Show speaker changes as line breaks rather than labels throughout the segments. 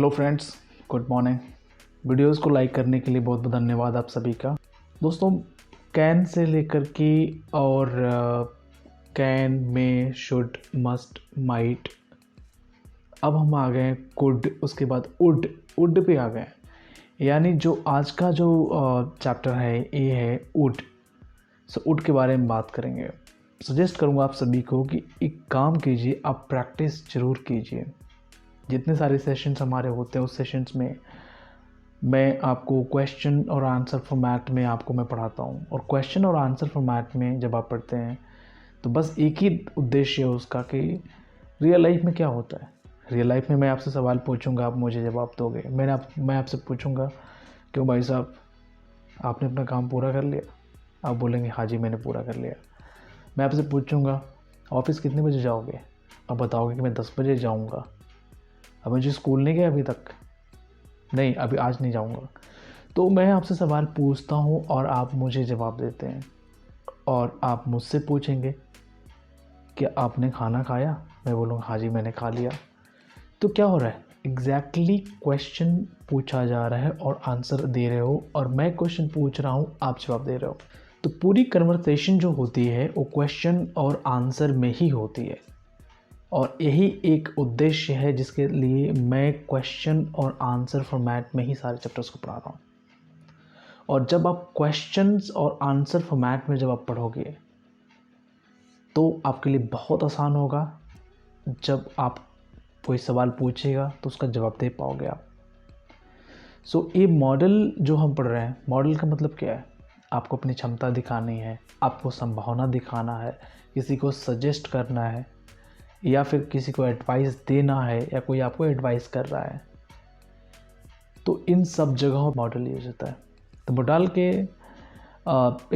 Hello friends, good morning. Videos को like करने के लिए बहुत बहुत धन्यवाद आप सभी का। दोस्तों, कैन से लेकर के और कैन में, शुड, मस्ट, माइट, अब हम आ गए कुड, उसके बाद वुड पे आ गए। यानी जो आज का जो चैप्टर है ये है वुड। सो वुड के बारे में बात करेंगे। सजेस्ट करूँगा आप सभी को कि एक काम कीजिए, आप प्रैक्टिस ज़रूर कीजिए। जितने सारे सेशंस हमारे होते हैं उस सेशंस में मैं आपको क्वेश्चन और आंसर फॉर्मेट में मैं पढ़ाता हूँ। और क्वेश्चन और आंसर फॉर्मेट में जब आप पढ़ते हैं तो बस एक ही उद्देश्य है उसका कि रियल लाइफ में क्या होता है। रियल लाइफ में मैं आपसे सवाल पूछूंगा, आप मुझे जवाब दोगे। मैं आपसे पूछूंगा, क्यों भाई साहब आपने अपना काम पूरा कर लिया? आप बोलेंगे हाँ जी मैंने पूरा कर लिया। मैं आपसे पूछूंगा ऑफिस कितने बजे जाओगे? आप बताओगे कि मैं 10 बजे जाऊँगा। अब मुझे स्कूल नहीं गया अभी तक, नहीं अभी आज नहीं जाऊंगा। तो मैं आपसे सवाल पूछता हूँ और आप मुझे जवाब देते हैं। और आप मुझसे पूछेंगे कि आपने खाना खाया? मैं बोलूँगा हाँ जी मैंने खा लिया। तो क्या हो रहा है? एग्जैक्टली क्वेश्चन पूछा जा रहा है और आंसर दे रहे हो, और मैं क्वेश्चन पूछ रहा हूँ, आप जवाब दे रहे हो। तो पूरी कन्वर्सेशन जो होती है वो क्वेश्चन और आंसर में ही होती है। और यही एक उद्देश्य है जिसके लिए मैं क्वेश्चन और आंसर फॉर्मेट में ही सारे चैप्टर्स को पढ़ा रहा हूँ। और जब आप क्वेश्चंस और आंसर फॉर्मेट में जब आप पढ़ोगे तो आपके लिए बहुत आसान होगा। जब आप कोई सवाल पूछेगा तो उसका जवाब दे पाओगे आप। ये मॉडल जो हम पढ़ रहे हैं, मॉडल का मतलब क्या है? आपको अपनी क्षमता दिखानी है, आपको संभावना दिखाना है, किसी को सजेस्ट करना है, या फिर किसी को एडवाइस देना है, या कोई आपको एडवाइस कर रहा है। तो इन सब जगहों मॉडल यूज होता है। तो मॉडल के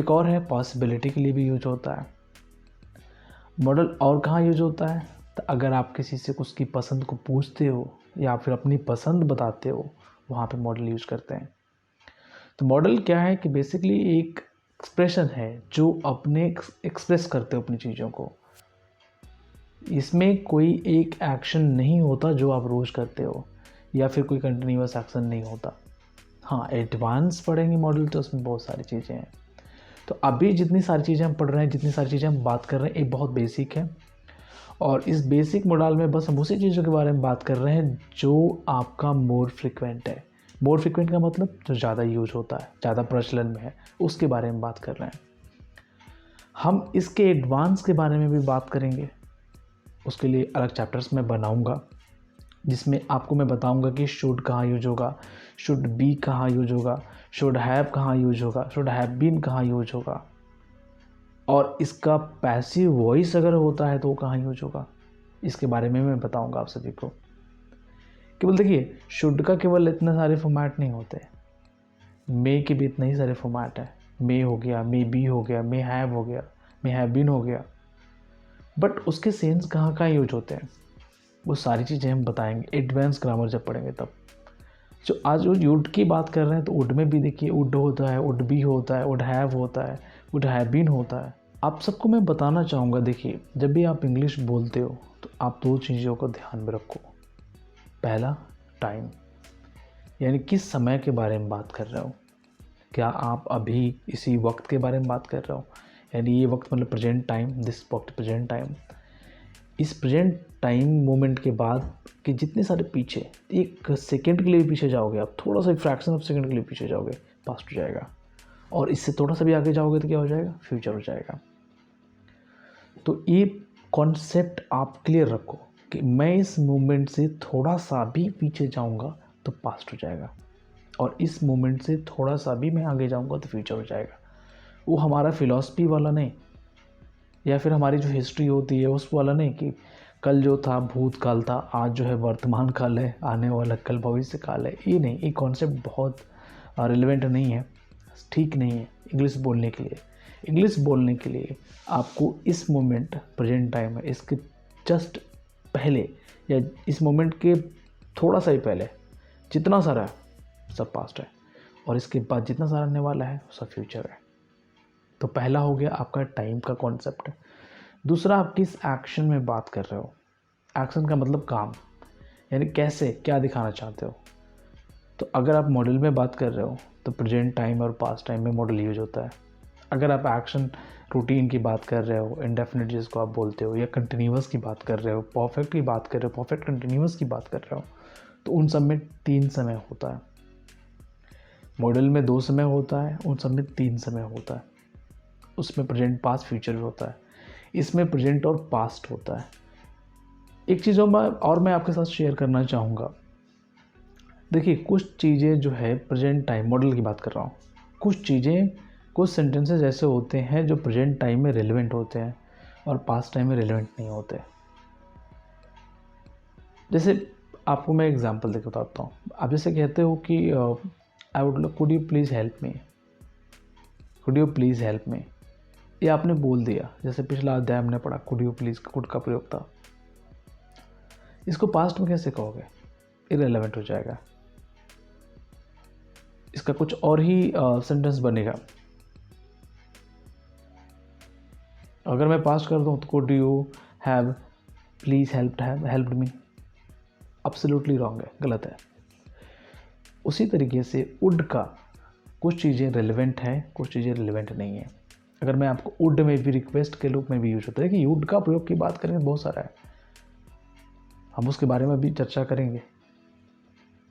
एक और है, पॉसिबिलिटी के लिए भी यूज होता है मॉडल। और कहाँ यूज होता है? तो अगर आप किसी से उसकी पसंद को पूछते हो या फिर अपनी पसंद बताते हो, वहाँ पे मॉडल यूज करते हैं। तो मॉडल क्या है कि बेसिकली एक एक्सप्रेशन है जो अपने एक्सप्रेस करते हो अपनी चीज़ों को। इसमें कोई एक एक्शन नहीं होता जो आप रोज़ करते हो, या फिर कोई कंटिन्यूअस एक्शन नहीं होता। हाँ, एडवांस पढ़ेंगे मॉडल तो उसमें बहुत सारी चीज़ें हैं। तो अभी जितनी सारी चीज़ें हम पढ़ रहे हैं, जितनी सारी चीज़ें हम बात कर रहे हैं, एक बहुत बेसिक है। और इस बेसिक मॉडल में बस हम उसी चीज़ों के बारे में बात कर रहे हैं जो आपका मोर फ्रिक्वेंट है। मोर फ्रिक्वेंट का मतलब जो ज़्यादा यूज होता है, ज़्यादा प्रचलन में है, उसके बारे में बात कर रहे हैं। हम इसके एडवांस के बारे में भी बात करेंगे। उसके लिए अलग चैप्टर्स मैं बनाऊंगा, जिसमें आपको मैं बताऊंगा कि शुड कहाँ यूज होगा, शुड बी कहाँ यूज होगा, शुड हैव कहाँ यूज होगा, शुड हैव बीन कहाँ यूज होगा, और इसका पैसिव वॉइस अगर होता है तो वो कहाँ यूज होगा। इसके बारे में मैं बताऊंगा आप सभी को। केवल देखिए, शुड का केवल इतने सारे फॉर्मेट नहीं होते, मे के भी इतने ही सारे फॉर्मेट है। मे हो गया, मे बी हो गया, मे हैव हो गया, मे हैव बीन हो गया। बट उसके सेंस कहाँ कहाँ यूज होते हैं वो सारी चीज़ें हम बताएंगे एडवांस ग्रामर जब पढ़ेंगे तब। जो आज जो वुड की बात कर रहे हैं तो वुड में भी देखिए वुड होता है, वुड बी होता है, वुड हैव होता है, वुड हैव बीन होता है। आप सबको मैं बताना चाहूँगा, देखिए जब भी आप इंग्लिश बोलते हो तो आप दो चीज़ों को ध्यान में रखो। पहला, टाइम, यानी किस समय के बारे में बात कर रहे हो। क्या आप अभी इसी वक्त के बारे में बात कर रहे हो? यानी ये वक्त मतलब प्रेजेंट टाइम, दिस वक्त प्रेजेंट टाइम। इस प्रेजेंट टाइम मोमेंट के बाद कि जितने सारे पीछे, एक सेकंड के लिए पीछे जाओगे आप, थोड़ा सा फ्रैक्शन ऑफ सेकंड के लिए पीछे जाओगे, पास्ट हो जाएगा। और इससे थोड़ा सा भी आगे जाओगे तो क्या हो जाएगा? फ्यूचर हो जाएगा। तो ये कॉन्सेप्ट आप क्लियर रखो कि मैं इस मोमेंट से थोड़ा सा भी पीछे जाऊंगा तो पास्ट हो जाएगा, और इस मोमेंट से थोड़ा सा भी मैं आगे जाऊंगा तो फ्यूचर हो जाएगा। वो हमारा फिलॉसफी वाला नहीं, या फिर हमारी जो हिस्ट्री होती है उस वाला नहीं कि कल जो था भूतकाल था, आज जो है वर्तमान काल है, आने वाला कल भविष्य काल है। ये नहीं, ये कॉन्सेप्ट बहुत रिलेवेंट नहीं है, ठीक नहीं है इंग्लिश बोलने के लिए। इंग्लिश बोलने के लिए आपको इस मोमेंट प्रेजेंट टाइम है, इसके जस्ट पहले या इस मोमेंट के थोड़ा सा ही पहले जितना सारा है सब पास्ट है, और इसके बाद जितना सारा आने वाला है सब फ्यूचर है। तो पहला हो गया आपका टाइम का कॉन्सेप्ट। दूसरा, आप किस एक्शन में बात कर रहे हो। एक्शन का मतलब काम, यानी कैसे, क्या दिखाना चाहते हो। तो अगर आप मॉडल में बात कर रहे हो तो प्रेजेंट टाइम और पास्ट टाइम में मॉडल यूज होता है। अगर आप एक्शन रूटीन की बात कर रहे हो, इंडेफिनिट जिसको आप बोलते हो, या कंटिन्यूअस की बात कर रहे हो, परफेक्ट की बात कर रहे हो, परफेक्ट कंटिन्यूअस की बात कर रहे हो, तो उन सब में 3 समय होता है। मॉडल में 2 समय होता है, उन सब में 3 समय होता है। उसमें प्रेजेंट पास्ट फ्यूचर होता है, इसमें प्रेजेंट और पास्ट होता है। एक चीज़ और मैं आपके साथ शेयर करना चाहूँगा। देखिए, कुछ चीज़ें जो है प्रेजेंट टाइम, मॉडल की बात कर रहा हूँ, कुछ चीज़ें, कुछ सेंटेंसेस ऐसे होते हैं जो प्रेजेंट टाइम में रेलेवेंट होते हैं और पास्ट टाइम में रेलेवेंट नहीं होते। जैसे आपको मैं एग्जांपल देके बताता हूँ। आप जैसे कहते हो कि I would could you please help me, could you please help me, ये आपने बोल दिया। जैसे पिछला अध्याय हमने पढ़ा, कुड यू प्लीज़, कुड का प्रयोग था। इसको पास्ट में कैसे कहोगे, इररिलेवेंट हो जाएगा। इसका कुछ और ही सेंटेंस बनेगा। अगर मैं पास्ट कर दूं तो could you have please helped me, absolutely wrong है, गलत है। उसी तरीके से वुड का कुछ चीज़ें रेलेवेंट हैं, कुछ चीज़ें रेलेवेंट नहीं है। अगर मैं आपको वुड में भी रिक्वेस्ट के रूप में भी यूज होता है कि वुड का प्रयोग की बात करेंगे बहुत सारा है, हम उसके बारे में भी चर्चा करेंगे।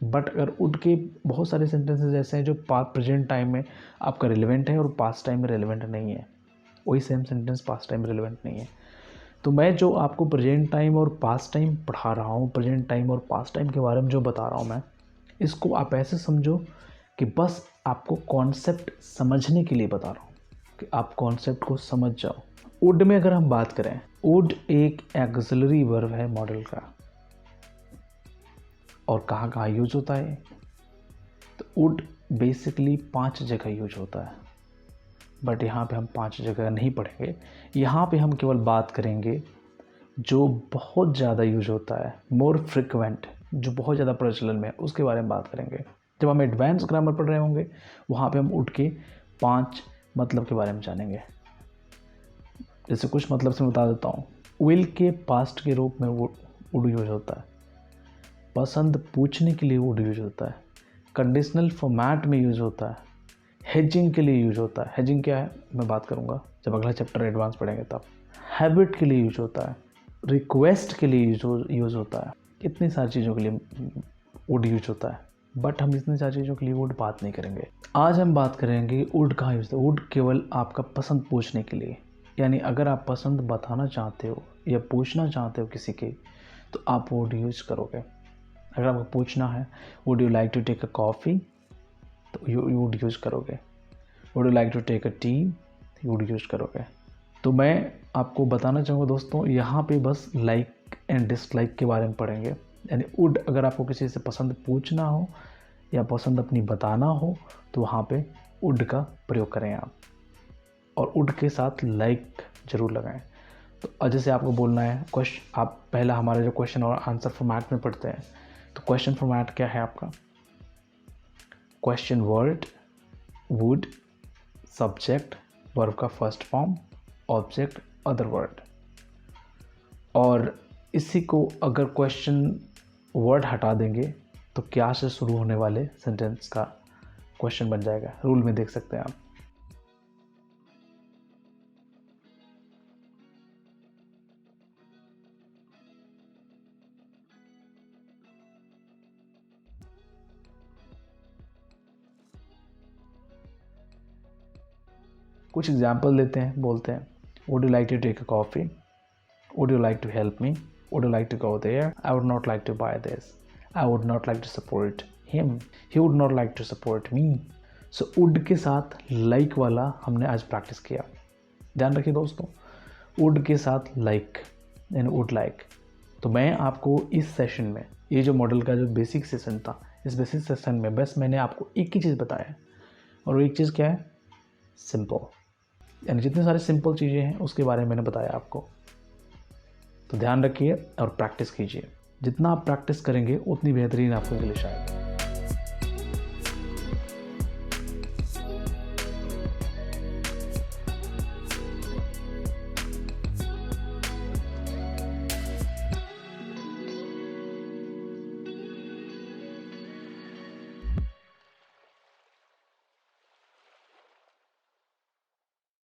बट अगर वुड के बहुत सारे सेंटेंसेस ऐसे हैं जो प्रेजेंट टाइम में आपका रिलेवेंट है और पास्ट टाइम में रिलेवेंट नहीं है, वही सेम सेंटेंस पास्ट टाइम में रिलेवेंट नहीं है। तो मैं जो आपको प्रेजेंट टाइम और पास्ट टाइम पढ़ा रहा हूँ, प्रेजेंट टाइम और पास्ट टाइम के बारे में जो बता रहा हूँ मैं, इसको आप ऐसे समझो कि बस आपको कॉन्सेप्ट समझने के लिए बता रहा हूँ, कि आप कॉन्सेप्ट को समझ जाओ। वुड में अगर हम बात करें, वुड एक एक्सिलरी वर्ब है मॉडल का। और कहाँ कहाँ यूज होता है, तो वुड बेसिकली 5 जगह यूज होता है। बट यहाँ पे हम 5 जगह नहीं पढ़ेंगे, यहाँ पे हम केवल बात करेंगे जो बहुत ज़्यादा यूज होता है, मोर फ्रिक्वेंट, जो बहुत ज़्यादा प्रचलन में है, उसके बारे में बात करेंगे। जब हम एडवांस ग्रामर पढ़ रहे होंगे, वहाँ पे हम वुड के 5 मतलब के बारे में जानेंगे। जैसे कुछ मतलब से बता देता हूँ। विल के पास्ट के रूप में वुड यूज होता है। पसंद पूछने के लिए वुड यूज होता है। कंडीशनल फॉर्मेट में यूज होता है। हेजिंग के लिए यूज होता है। हेजिंग क्या है मैं बात करूँगा जब अगला चैप्टर एडवांस पढ़ेंगे तब। हैबिट के लिए यूज होता है। रिक्वेस्ट के लिए यूज होता है। इतनी सारी चीज़ों के लिए वुड यूज होता है, बट हम इतनी सारी चीज़ों के लिए वुड बात नहीं करेंगे। आज हम बात करेंगे वुड कहाँ यूज होता है। वुड केवल आपका पसंद पूछने के लिए, यानी अगर आप पसंद बताना चाहते हो या पूछना चाहते हो किसी की, तो आप वुड यूज करोगे। अगर आपको पूछना है would you like to take a coffee, तो यू वुड यूज करोगे। Would you like to take a tea, you would use करोगे। तो मैं आपको बताना चाहूँगा दोस्तों, यहाँ पे बस लाइक एंड डिसलाइक के बारे में पढ़ेंगे। यानी वुड अगर आपको किसी से पसंद पूछना हो या पसंद अपनी बताना हो, तो वहाँ पे वुड का प्रयोग करें आप, और वुड के साथ लाइक ज़रूर लगाएं। तो जैसे आपको बोलना है क्वेश्चन, आप पहला हमारा जो क्वेश्चन और आंसर फॉर्मेट में पढ़ते हैं, तो क्वेश्चन फॉर्मेट क्या है आपका? Question word, would, subject, verb का first form, object, other word. और इसी को अगर क्वेश्चन वर्ड हटा देंगे तो क्या से शुरू होने वाले सेंटेंस का क्वेश्चन बन जाएगा। रूल में देख सकते हैं आप। कुछ एग्जाम्पल देते हैं, बोलते हैं would you like to take a coffee, would you like to help me, would you like to go there, I would not like to buy this, I would not like to support him, he would not like to support me. So would के साथ like वाला हमने आज practice किया। ध्यान रखिए दोस्तों, would के साथ लाइक यानी वुड लाइक। तो मैं आपको इस सेशन में, ये जो मॉडल का जो बेसिक सेशन था, इस बेसिक सेशन में बस मैंने आपको एक ही चीज़ बताया, और वो एक चीज़ क्या है? सिंपल। यानी जितने सारे सिंपल चीज़ें हैं उसके बारे में मैंने बताया आपको। तो ध्यान रखिए और प्रैक्टिस कीजिए। जितना आप प्रैक्टिस करेंगे उतनी बेहतरीन आपको इंग्लिश आएगी।